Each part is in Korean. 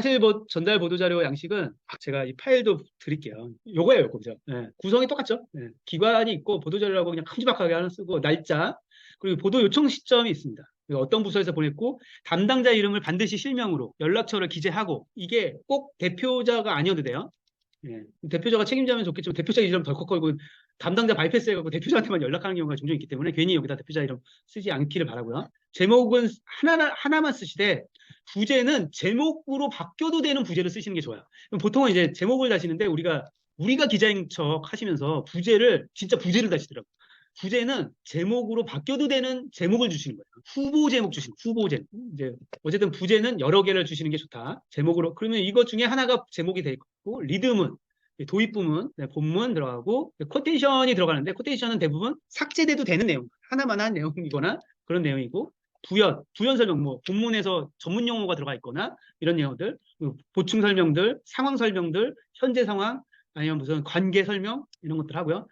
사실 전달 보도자료 양식은 제가 이 파일도 드릴게요. 요거예요, 요거. 그죠? 예, 구성이 똑같죠? 예, 기관이 있고 보도자료라고 그냥 큼지막하게 하나 쓰고 날짜 그리고 보도 요청 시점이 있습니다. 어떤 부서에서 보냈고 담당자 이름을 반드시 실명으로 연락처를 기재하고 이게 꼭 대표자가 아니어도 돼요. 예, 대표자가 책임자면 좋겠지만 대표자 이름 덜컥 걸고 담당자 바이패스 해갖고 대표자한테만 연락하는 경우가 종종 있기 때문에 괜히 여기다 대표자 이름 쓰지 않기를 바라고요. 제목은 하나만 쓰시되 부제는 제목으로 바뀌어도 되는 부제를 쓰시는 게 좋아요. 그럼 보통은 이제 제목을 다시는데 우리가 기자인 척 하시면서 부제를 진짜 부제를 다시더라고요. 부제는 제목으로 바뀌어도 되는 제목을 주시는 거예요. 후보 제목 주시는 거예요. 후보 제목. 이제 어쨌든 부제는 여러 개를 주시는 게 좋다. 제목으로. 그러면 이것 중에 하나가 제목이 돼 있고 리듬은 도입 부문, 본문 들어가고 코테이션이 들어가는데 코테이션은 대부분 삭제돼도 되는 내용. 하나만 한 내용이거나 그런 내용이고 부연 설명, 본문에서 전문 용어가 들어가 있거나 이런 내용들, 보충 설명들, 상황 설명들, 현재 상황, 아니면 무슨 관계 설명 이런 것들 하고요.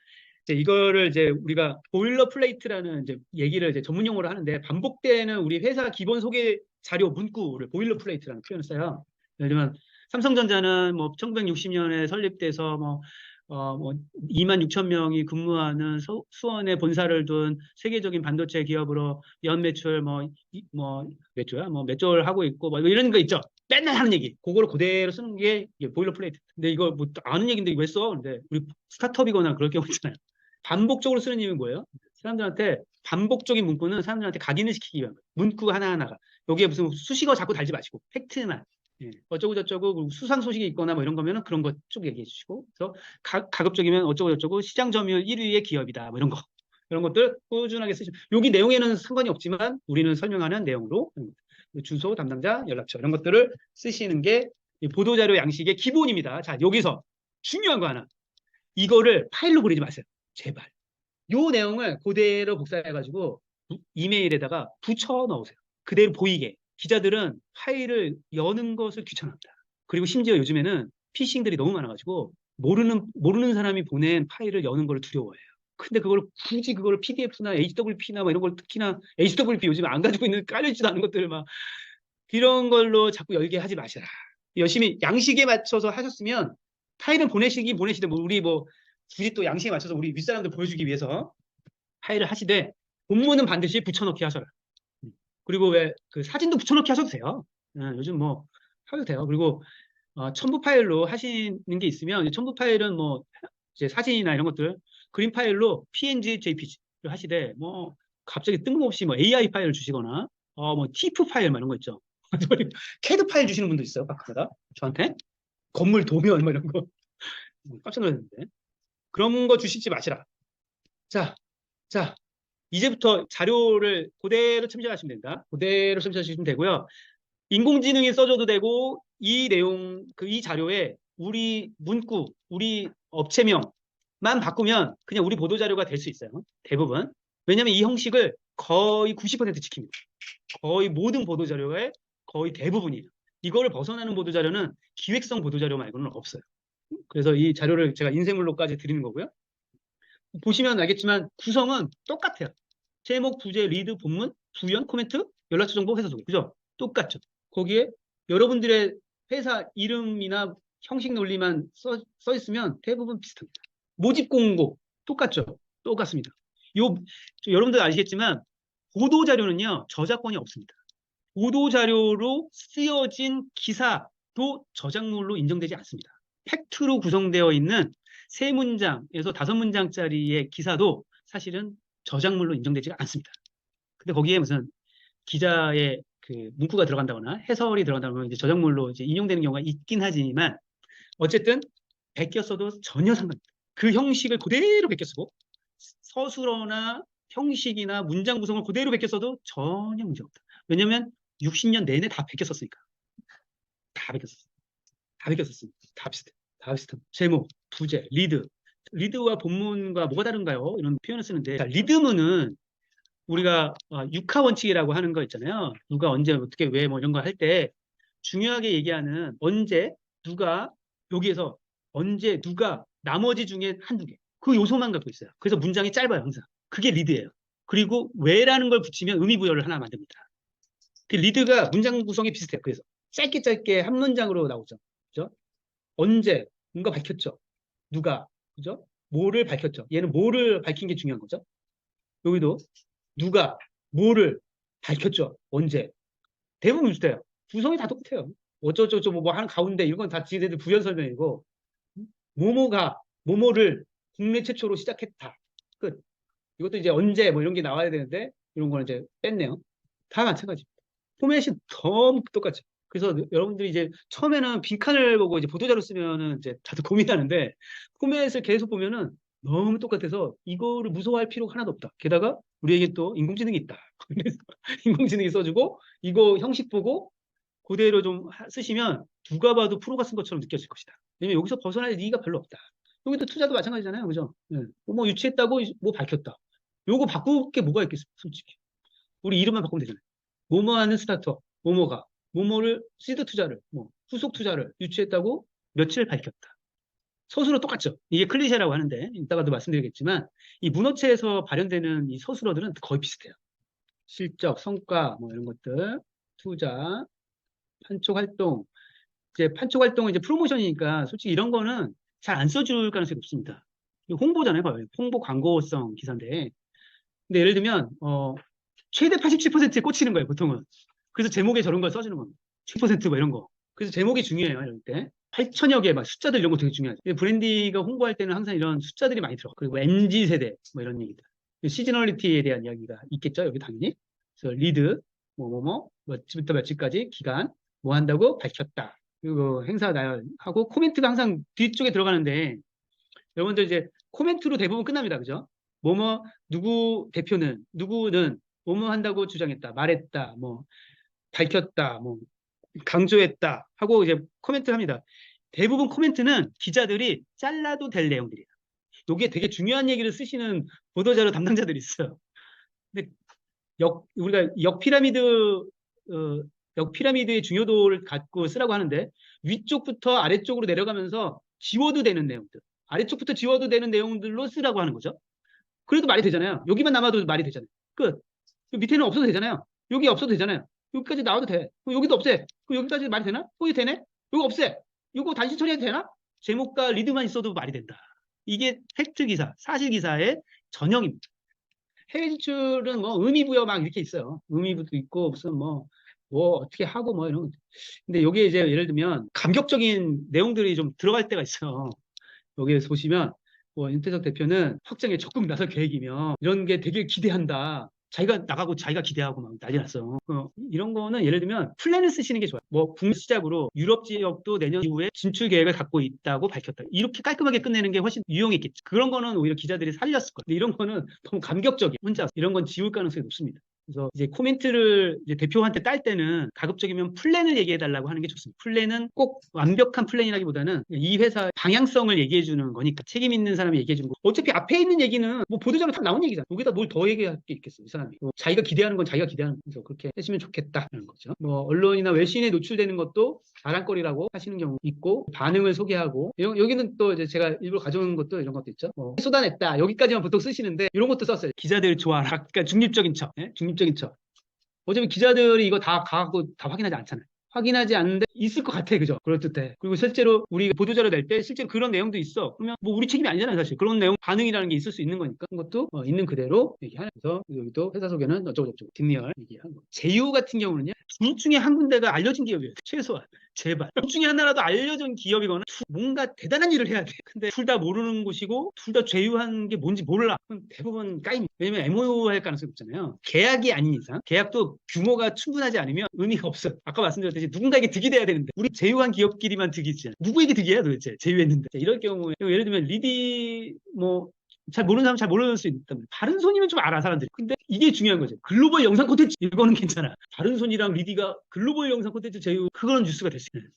이거를 이제 우리가 보일러 플레이트라는 이제 얘기를 이제 전문 용어로 하는데 반복되는 우리 회사 기본 소개 자료 문구를 보일러 플레이트라는 표현을 써요. 예를 들면 삼성전자는 1960년에 설립돼서 2만 6천 명이 근무하는 수원에 본사를 둔 세계적인 반도체 기업으로 연 매출 몇 조야? 몇 조를 하고 있고 이런 거 있죠. 맨날 하는 얘기. 그거를 그대로 쓰는 게 보일러 플레이트. 근데 이거 아는 얘기인데 왜 써? 근데 우리 스타트업이거나 그럴 경우 있잖아요. 반복적으로 쓰는 이유는 뭐예요? 사람들한테 반복적인 문구는 사람들한테 각인을 시키기 위한 거예요. 문구 하나하나가. 여기에 무슨 수식어 자꾸 달지 마시고 팩트만. 어쩌고 저쩌고 수상 소식이 있거나 이런 거면은 그런 거 쭉 얘기해 주시고 그래서 가급적이면 어쩌고 저쩌고 시장 점유율 1위의 기업이다 이런 것들 꾸준하게 쓰시면 여기 내용에는 상관이 없지만 우리는 설명하는 내용으로 주소 담당자 연락처 이런 것들을 쓰시는 게 보도자료 양식의 기본입니다. 자, 여기서 중요한 거 하나 이거를 파일로 보내지 마세요. 제발. 요 내용을 그대로 복사해가지고 이메일에다가 붙여 넣으세요. 그대로 보이게. 기자들은 파일을 여는 것을 귀찮아합니다. 그리고 심지어 요즘에는 피싱들이 너무 많아가지고 모르는 사람이 보낸 파일을 여는 걸 두려워해요. 근데 굳이 그걸 PDF나 HWP나 이런 걸 특히나 HWP 요즘 안 가지고 있는 깔려있지도 않은 것들을 이런 걸로 자꾸 열게 하지 마시라. 열심히 양식에 맞춰서 하셨으면 파일은 보내시되 우리 굳이 또 양식에 맞춰서 우리 윗사람들 보여주기 위해서 파일을 하시되 본문은 반드시 붙여넣기 하셔라. 그리고 왜 그 사진도 붙여넣기 하셔도 돼요. 요즘 하셔도 돼요. 그리고 첨부 파일로 하시는 게 있으면 첨부 파일은 이제 사진이나 이런 것들 그림 파일로 PNG, JPG를 하시되 갑자기 뜬금없이 AI 파일을 주시거나 TIFF 파일 이런 거 있죠. CAD 파일 주시는 분도 있어요. 가끔가다 저한테 건물 도면 이런 거 깜짝 놀랐는데 그런 거 주시지 마시라. 자, 이제부터 자료를 그대로 첨부하시면 된다. 그대로 첨부하시면 되고요. 인공지능이 써줘도 되고 이 내용, 이 자료에 우리 문구, 우리 업체명만 바꾸면 그냥 우리 보도자료가 될 수 있어요. 대부분. 왜냐하면 이 형식을 거의 90% 지킵니다. 거의 모든 보도자료의 거의 대부분이에요. 이거를 벗어나는 보도자료는 기획성 보도자료 말고는 없어요. 그래서 이 자료를 제가 인쇄물로까지 드리는 거고요. 보시면 알겠지만 구성은 똑같아요. 제목, 부제, 리드, 본문, 부연, 코멘트, 연락처 정보, 회사 소개. 그죠? 똑같죠. 거기에 여러분들의 회사 이름이나 형식 논리만 써 있으면 대부분 비슷합니다. 모집 공고 똑같죠? 똑같습니다. 여러분들 아시겠지만 보도자료는요. 저작권이 없습니다. 보도자료로 쓰여진 기사도 저작물로 인정되지 않습니다. 팩트로 구성되어 있는 3문장에서 5문장짜리의 기사도 사실은 저작물로 인정되지 않습니다. 근데 거기에 무슨 기자의 그 문구가 들어간다거나 해설이 들어간다거나 이제 저작물로 이제 인용되는 경우가 있긴 하지만 어쨌든 베껴 써도 전혀 상관없다. 그 형식을 그대로 베껴 쓰고 서술어나 형식이나 문장 구성을 그대로 베껴 써도 전혀 문제 없다. 왜냐면 60년 내내 다 베껴 썼으니까. 다 베껴 썼어. 다 베껴 썼으니까. 다 비슷해. 다 비슷한 제목, 부제, 리드와 본문과 뭐가 다른가요? 이런 표현을 쓰는데 리드문은 우리가 육하 원칙이라고 하는 거 있잖아요. 누가 언제 어떻게 왜 이런 거 할 때 중요하게 얘기하는 언제 누가 여기에서 언제 누가 나머지 중에 한두 개 그 요소만 갖고 있어요. 그래서 문장이 짧아요 항상. 그게 리드예요. 그리고 왜라는 걸 붙이면 의미 부여를 하나 만듭니다. 그 리드가 문장 구성이 비슷해요. 그래서 짧게 짧게 한 문장으로 나오죠. 그죠? 언제, 뭔가 밝혔죠. 누가, 그죠? 뭐를 밝혔죠. 얘는 뭐를 밝힌 게 중요한 거죠. 여기도 누가, 뭐를 밝혔죠. 언제. 대부분 비슷해요. 구성이 다 똑같아요. 어쩌고저쩌고 뭐 하는 가운데 이런 건 다 지네들 부연 설명이고, 모모가 뭐뭐를 국내 최초로 시작했다. 끝. 이것도 이제 언제 뭐 이런 게 나와야 되는데 이런 거는 이제 뺐네요. 다 마찬가지입니다. 포맷이 너무 똑같죠. 그래서 여러분들이 이제 처음에는 빈칸을 보고 이제 보도자료 쓰면은 이제 다들 고민하는데 포맷을 계속 보면은 너무 똑같아서 이거를 무서워할 필요가 하나도 없다. 게다가 우리에게 또 인공지능이 있다. 그래서 인공지능이 써주고 이거 형식 보고 그대로 좀 쓰시면 누가 봐도 프로가 쓴 것처럼 느껴질 것이다. 왜냐면 여기서 벗어날 리가 별로 없다. 여기도 투자도 마찬가지잖아요. 그죠? 예. 뭐 유치했다고 뭐 밝혔다. 요거 바꿀 게 뭐가 있겠어, 솔직히. 우리 이름만 바꾸면 되잖아요. 뭐뭐 하는 스타트업, 뭐뭐가, 뭐뭐를, 시드 투자를, 뭐, 후속 투자를 유치했다고 며칠 밝혔다. 서술어 똑같죠? 이게 클리셰라고 하는데, 이따가도 말씀드리겠지만, 이 문어체에서 발현되는 이 서술어들은 거의 비슷해요. 실적, 성과, 뭐 이런 것들, 투자, 판촉 활동. 이제 판촉 활동은 이제 프로모션이니까 솔직히 이런 거는 잘 안 써줄 가능성이 높습니다. 홍보잖아요, 거의. 홍보 광고성 기사인데. 근데 예를 들면, 최대 87%에 꽂히는 거예요, 보통은. 그래서 제목에 저런 걸 써주는 겁니다. 7%뭐 이런 거. 그래서 제목이 중요해요, 이럴 때. 8천여 개, 막 숫자들 이런 거 되게 중요하죠. 브랜디가 홍보할 때는 항상 이런 숫자들이 많이 들어가. 그리고 MZ세대, 뭐 이런 얘기들. 시즈널리티에 대한 이야기가 있겠죠, 여기 당연히. 그래서 리드, 며칠부터 며칠까지 기간, 뭐 한다고 밝혔다. 그리고 행사 나열하고 코멘트가 항상 뒤쪽에 들어가는데, 여러분들 이제 코멘트로 대부분 끝납니다. 그죠? 누구 대표는, 누구는 뭐뭐 한다고 주장했다, 말했다, 뭐, 밝혔다, 뭐, 강조했다 하고 이제 코멘트를 합니다. 대부분 코멘트는 기자들이 잘라도 될 내용들이에요. 이게 되게 중요한 얘기를 쓰시는 보도자료 담당자들이 있어요. 근데 우리가 역피라미드의 중요도를 갖고 쓰라고 하는데 위쪽부터 아래쪽으로 내려가면서 지워도 되는 내용들, 아래쪽부터 지워도 되는 내용들로 쓰라고 하는 거죠. 그래도 말이 되잖아요. 여기만 남아도 말이 되잖아요. 끝. 밑에는 없어도 되잖아요. 여기 없어도 되잖아요. 여기까지 나와도 돼. 여기도 없애. 여기까지 말이 되나? 여기 되네? 여기 없애. 이거 단신 처리해도 되나? 제목과 리드만 있어도 말이 된다. 이게 팩트 기사, 사실 기사의 전형입니다. 해외 진출은 뭐 의미부여 막 이렇게 있어요. 의미부도 있고 무슨 뭐 어떻게 하고 뭐 이런. 근데 여기에 이제 예를 들면 감격적인 내용들이 좀 들어갈 때가 있어요. 여기에서 보시면 윤태석 대표는 확장에 적극 나설 계획이며 이런 게 되길 기대한다. 자기가 나가고 자기가 기대하고 막 난리 났어. 이런 거는 예를 들면 플랜을 쓰시는 게 좋아요. 뭐 국내 시작으로 유럽 지역도 내년 이후에 진출 계획을 갖고 있다고 밝혔다. 이렇게 깔끔하게 끝내는 게 훨씬 유용했겠죠. 그런 거는 오히려 기자들이 살렸을 거예요. 근데 이런 거는 너무 감격적이에요. 혼자 이런 건 지울 가능성이 높습니다. 그래서 이제 코멘트를 이제 대표한테 딸 때는 가급적이면 플랜을 얘기해 달라고 하는 게 좋습니다. 플랜은 꼭 완벽한 플랜이라기보다는 이 회사 방향성을 얘기해 주는 거니까 책임 있는 사람이 얘기해 주는 거. 어차피 앞에 있는 얘기는 뭐 보도자료 다 나온 얘기잖아. 여기다 뭘 더 얘기할 게 있겠어, 이 사람이. 자기가 기대하는 건 자기가 기대하는 거죠. 그렇게 했으면 좋겠다는 거죠. 뭐 언론이나 외신에 노출되는 것도 자랑거리라고 하시는 경우 있고 반응을 소개하고 여기는 또 이제 제가 일부러 가져온 것도 이런 것도 있죠. 쏟아냈다. 여기까지만 보통 쓰시는데 이런 것도 썼어요. 기자들 좋아라. 그러니까 중립적인 척. 중립적인 척. 어차피 기자들이 이거 다 가갖고 다 확인하지 않잖아요. 확인하지 않는데 있을 것 같아. 그죠? 그럴듯해. 그리고 실제로 우리가 보도자료 낼 때 실제로 그런 내용도 있어. 그러면 뭐 우리 책임이 아니잖아요. 사실. 그런 내용 반응이라는 게 있을 수 있는 거니까. 그런 것도 있는 그대로 얘기하면서 여기도 회사 소개는 어쩌고저쩌고 뒷리얼 얘기하는 거. 제휴 같은 경우는요. 둘 중에 한 군데가 알려진 기업이에요. 최소한. 제발. 둘 중에 하나라도 알려진 기업이거나 뭔가 대단한 일을 해야 돼. 근데 둘 다 모르는 곳이고 둘 다 제휴한 게 뭔지 몰라. 그럼 대부분 까입니다. 왜냐면 MOU 할 가능성이 없잖아요. 계약이 아닌 이상. 계약도 규모가 충분하지 않으면 의미가 없어요. 아까 말씀드렸듯이 누군가에게 득이 돼야 되는데 우리 제휴한 기업끼리만 득이지. 누구에게 득이야 도대체 제휴했는데. 이럴 경우에 예를 들면 리디 잘 모르는 사람 잘 모를 수 있다. 다른 손이면 좀 알아 사람들이. 근데 이게 중요한 거죠. 글로벌 영상 콘텐츠 이거는 괜찮아. 다른 손이랑 리디가 글로벌 영상 콘텐츠 제휴 그거는 뉴스가 될 수 있어요.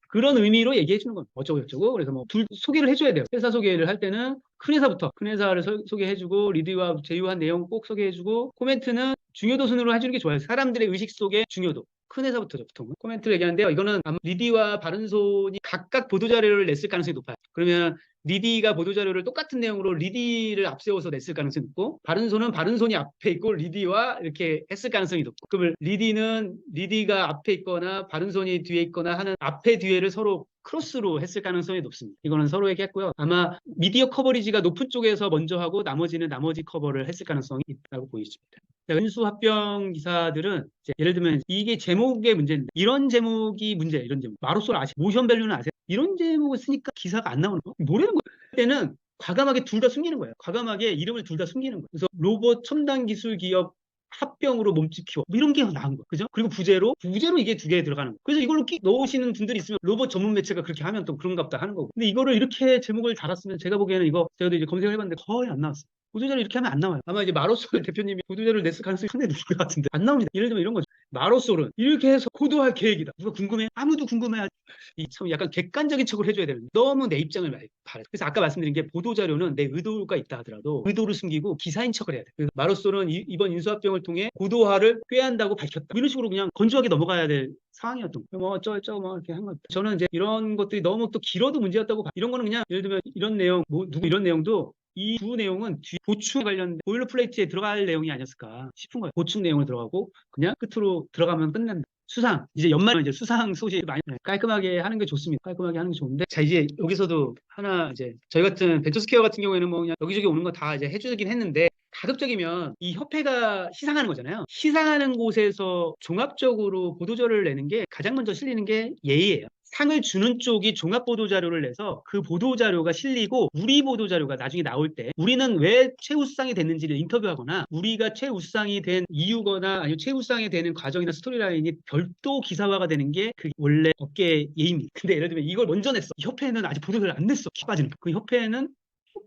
그런 의미로 얘기해 주는 건 어쩌고 그래서 뭐 둘 소개를 해줘야 돼요. 회사 소개를 할 때는 큰 회사부터 큰 회사를 소개해주고 리드와 제휴한 내용 꼭 소개해주고 코멘트는 중요도 순으로 해주는 게 좋아요. 사람들의 의식 속의 중요도. 큰 회사부터죠, 보통은. 코멘트를 얘기하는데요. 이거는 아마 리디와 바른손이 각각 보도자료를 냈을 가능성이 높아요. 그러면 리디가 보도자료를 똑같은 내용으로 리디를 앞세워서 냈을 가능성이 높고, 바른손은 바른손이 앞에 있고 리디와 이렇게 했을 가능성이 높고, 그러면 리디는 리디가 앞에 있거나 바른손이 뒤에 있거나 하는 앞에 뒤에를 서로 크로스로 했을 가능성이 높습니다. 이거는 서로 얘기했고요. 아마 미디어 커버리지가 높은 쪽에서 먼저 하고 나머지는 나머지 커버를 했을 가능성이 있다고 보이십니다. 은수합병 기사들은 예를 들면 이게 제목의 문제인데, 이런 제목이 문제, 이런 제목. 마로솔 아세요? 모션 밸류는 아세요? 이런 제목을 쓰니까 기사가 안 나오는 거. 뭐라는 거예요? 그때는 과감하게 둘 다 숨기는 거예요. 과감하게 이름을 둘 다 숨기는 거예요. 그래서 로봇 첨단 기술 기업 합병으로 몸집 키워, 뭐 이런 게 나온 거예요. 그죠? 그리고 부제로 이게 두 개 들어가는 거예요. 그래서 이걸로 넣으시는 분들이 있으면 로봇 전문 매체가 그렇게 하면 또 그런가 보다 하는 거고. 근데 이거를 이렇게 제목을 달았으면 제가 보기에는 제가 이제 검색을 해봤는데 거의 안 나왔어요. 보도자료 이렇게 하면 안 나와요. 아마 이제 마로솔 대표님이 보도자료를 냈을 가능성이 상당히 높은 것 같은데 안 나옵니다. 예를 들면 이런 거죠. 마로솔은 이렇게 해서 고도할 계획이다. 누가 궁금해? 아무도 궁금해하지. 참 약간 객관적인 척을 해줘야 되는데 너무 내 입장을 말해. 그래서 아까 말씀드린 게 보도자료는 내 의도가 있다 하더라도 의도를 숨기고 기사인 척을 해야 돼. 그래서 마로솔은 이번 인수합병을 통해 고도화를 꾀한다고 밝혔다. 이런 식으로 그냥 건조하게 넘어가야 될 상황이었던 거예요. 뭐 어쩌고저쩌고 뭐 이렇게 한 거. 저는 이제 이런 것들이 너무 또 길어도 문제였다고 이런 거는 그냥 예를 들면 이런 내용 이런 내용도 이 두 내용은 보충 관련된 보일러플레이트에 들어갈 내용이 아니었을까 싶은 거예요. 보충 내용을 들어가고 그냥 끝으로 들어가면 끝난다. 수상 이제 연말은 이제 수상 소식 많이 깔끔하게 하는 게 좋습니다. 깔끔하게 하는 게 좋은데 자 이제 여기서도 하나 이제 저희 같은 벤처스퀘어 같은 경우에는 뭐 그냥 여기저기 오는 거 다 이제 해주긴 했는데 가급적이면 이 협회가 시상하는 거잖아요. 시상하는 곳에서 종합적으로 보도자료를 내는 게 가장 먼저 실리는 게 예의예요. 상을 주는 쪽이 종합 보도자료를 내서 그 보도자료가 실리고 우리 보도자료가 나중에 나올 때 우리는 왜 최우수상이 됐는지를 인터뷰하거나 우리가 최우수상이 된 이유거나 아니면 최우수상이 되는 과정이나 스토리라인이 별도 기사화가 되는 게 그 원래 업계의 예입니다. 근데 예를 들면 이걸 먼저 냈어. 협회는 아직 보도자료를 안 냈어. 빠지는 그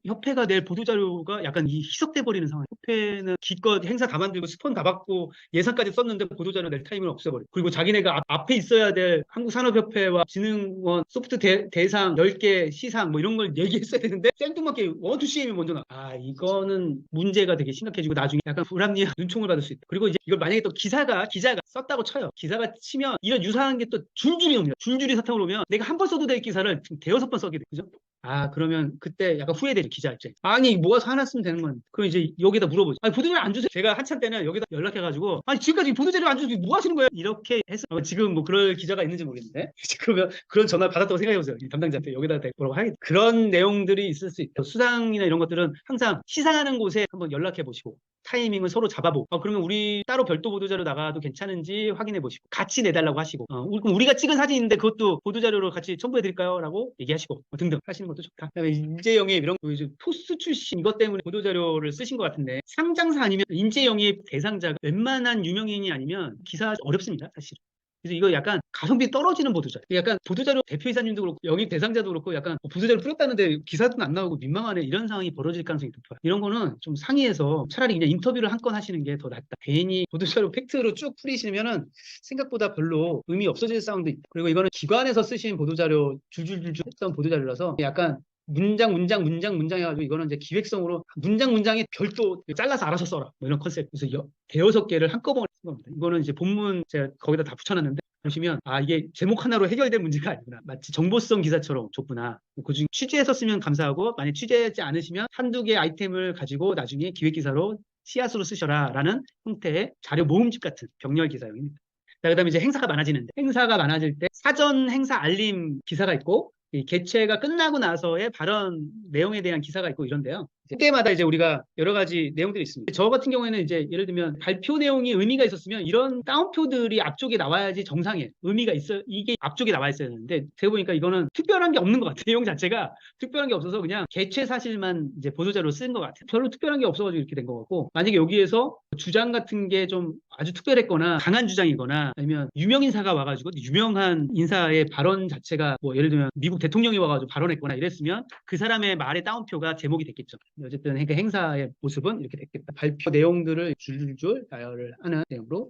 협회가 낼 보도자료가 약간 희석돼 버리는 상황. 협회는 기껏 행사 다 만들고 스폰 다 받고 예산까지 썼는데 보도자료 낼 타임을 없애버려. 그리고 자기네가 앞에 있어야 될 한국산업협회와 진흥원 소프트 대상 10개 시상 뭐 이런 걸 얘기했어야 되는데 생뚱맞게 원투CM이 먼저 나와. 아 이거는 문제가 되게 심각해지고 나중에 약간 불합리한 눈총을 받을 수 있다. 그리고 이제 이걸 만약에 또 기자가 썼다고 쳐요. 기사가 치면 이런 유사한 게 또 줄줄이 옵니다. 줄줄이 사탕으로 오면 내가 한 번 써도 될 기사를 대여섯 번 써게 돼. 그죠? 아, 그러면 그때 약간 후회되죠, 기자 입장에. 아니, 모아서 하나 쓰면 되는 건데. 그럼 이제 여기다 물어보죠. 아니, 보도자료 안 주세요. 제가 한참 때는 여기다 연락해가지고, 아니, 지금까지 보도자료 안 주세요. 뭐 하시는 거예요? 이렇게 해서, 지금 뭐 그럴 기자가 있는지 모르겠는데. 그러면 그런 전화 받았다고 생각해보세요. 이 담당자한테 여기다 뭐라고 하겠다. 그런 내용들이 있을 수 있죠. 수상이나 이런 것들은 항상 시상하는 곳에 한번 연락해보시고, 타이밍을 서로 잡아보고, 그러면 우리 따로 별도 보도자료 나가도 괜찮은지 확인해보시고, 같이 내달라고 하시고, 그럼 우리가 찍은 사진인데 그것도 보도자료로 같이 첨부해드릴까요? 라고 얘기하시고, 등등 하시는 것도 좋다. 그다음에 인재영입 이런 거, 토스 출신 이것 때문에 보도자료를 쓰신 것 같은데, 상장사 아니면 인재영입 대상자가 웬만한 유명인이 아니면 기사 어렵습니다, 사실. 그래서 이거 약간 가성비 떨어지는 보도자료. 약간 보도자료 대표이사님도 그렇고 영입 대상자도 그렇고 약간 보도자료 뿌렸다는데 기사도 안 나오고 민망하네 이런 상황이 벌어질 가능성이 높아요. 이런 거는 좀 상의해서 차라리 그냥 인터뷰를 한 건 하시는 게 더 낫다. 괜히 보도자료 팩트로 쭉 풀이시면은 생각보다 별로 의미 없어질 상황도 있다. 그리고 이거는 기관에서 쓰신 보도자료 줄줄줄줄 했던 보도자료라서 약간 문장 해가지고 이거는 이제 기획성으로 문장에 별도 잘라서 알아서 써라 뭐 이런 컨셉. 그래서 대여섯 개를 한꺼번에 쓴 겁니다. 이거는 이제 본문 제가 거기다 다 붙여놨는데 보시면 이게 제목 하나로 해결된 문제가 아니구나. 마치 정보성 기사처럼 줬구나. 그중 취재해서 쓰면 감사하고 만약 취재하지 않으시면 한두 개 아이템을 가지고 나중에 기획기사로 씨앗으로 쓰셔라 라는 형태의 자료 모음집 같은 병렬 기사용입니다. 그다음에 이제 행사가 많아질 때 사전 행사 알림 기사가 있고 이 개최가 끝나고 나서의 발언 내용에 대한 기사가 있고 이런데요. 그때마다 이제 우리가 여러 가지 내용들이 있습니다. 저 같은 경우에는 이제 예를 들면 발표 내용이 의미가 있었으면 이런 따옴표들이 앞쪽에 나와야지 정상이에요. 의미가 있어 이게 앞쪽에 나와 있어야 되는데 제가 보니까 이거는 특별한 게 없는 것 같아요. 내용 자체가 특별한 게 없어서 그냥 개최 사실만 이제 보도자료 쓴 것 같아요. 별로 특별한 게 없어가지고 이렇게 된 것 같고 만약에 여기에서 주장 같은 게 좀 아주 특별했거나 강한 주장이거나 아니면 유명 인사가 와가지고 유명한 인사의 발언 자체가 뭐 예를 들면 미국 대통령이 와가지고 발언했거나 이랬으면 그 사람의 말의 따옴표가 제목이 됐겠죠. 어쨌든 그 행사의 모습은 이렇게 됐겠다. 발표 내용들을 줄줄줄 나열을 하는 내용으로